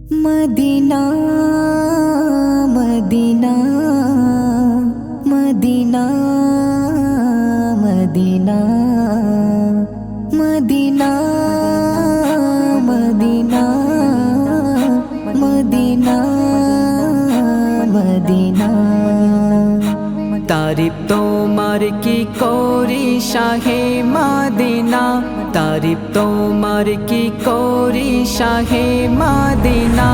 Medina Medina Medina Medina Medina Medina Medina Medina तारीफ तोमार की कोरी शाहे मदीना तारीफ तोमार की कोरी शाहे मदीना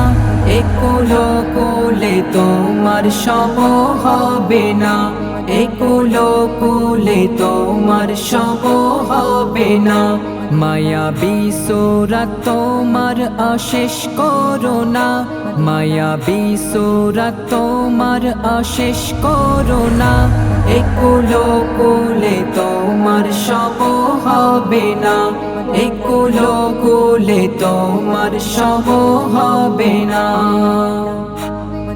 एकुलो कुले तोमार सम हबे ना एकुलो कुले तोमार सम हबे ना मायाबी सूरत तोमार अशेष करुणा मायाबी सूरत तोमार अशेष करुणा एकुलो कुले तोमार सम हबे ना एकुलो कुले तोमार सम हबे ना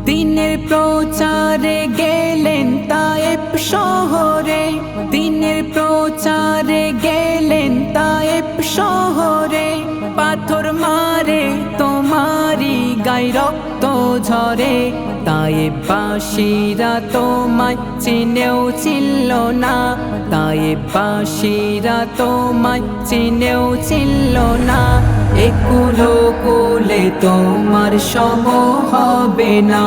दिनेर प्रचारे गेलेन ताएफ शहरे दिनेर प्रचारे गेलेन ताएफ शहरे पाथर मारे तोमारी गाय रक्त झरे ताएफबासीरा तोमाय चिनेও चिनल ना ताएफबासीरा तोमाय चिनेও चिनल ना एकुलो कुले तोमार सम हबे ना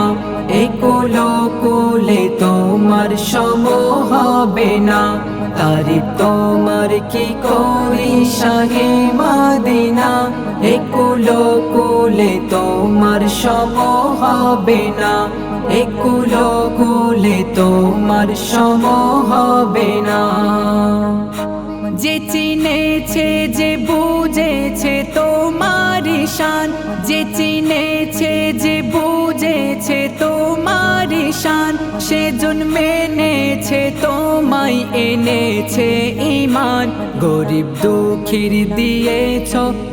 एकुलो कुले तोमार सम हबे ना तारीफ तोमार की कोरी शाहे मदीना एकुलो कुले तोमार सम हबे ना एकुलो कुले तोमार सम हबे ना जे चिनेছে যে বুঝেছে তোমার শান যে চিনেছে যে বুঝেছে তোমার শান সেজন মেনেছে তোমায় এনেছে ঈমান গরিব দুঃখীর দিয়েছ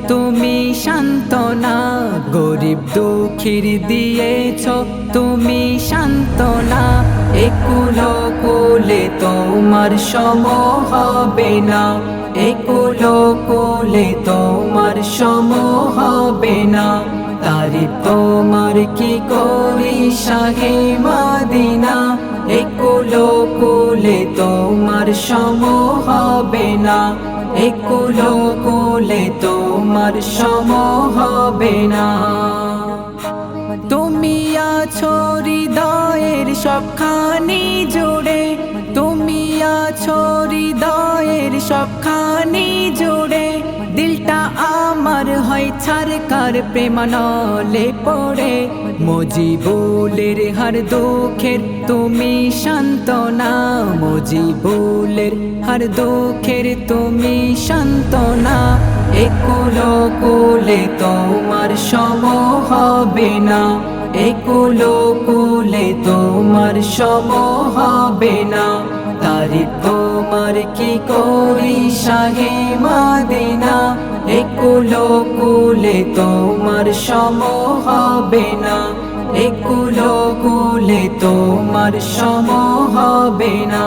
তুমি সান্তনা গরিব দুঃখীর দিয়েছ তুমি সান্তনা একুলো কুলে তোমার সম হবে না একুলো কুলে তোমার সম হবে না তারিফ তোমার কি করি শাহে মদিনা একুলো কুলে তোমার সম হবে না একুলো কুলে তোমার সম হবে না তুমি আছো হৃদয়ের সবখানি জুড়ে তুমি আছো হৃদয়ের সবখানি জুড়ে দিলটা আমার হয় ছারকার প্রেমানলে পড়ে মজিবুলের হার দুঃখের তুমি সান্তনা মজিবুলের হার দুঃখের তুমি সান্তনা একুলো কুলে তোমার সম হবে না একুলো কুলে তোমার সম হবে না তারিফ তোমার কি করি শাহে মদিনা একুলো কুলে তোমার সম হবে না একুলো কুলে তোমার সম হবে না।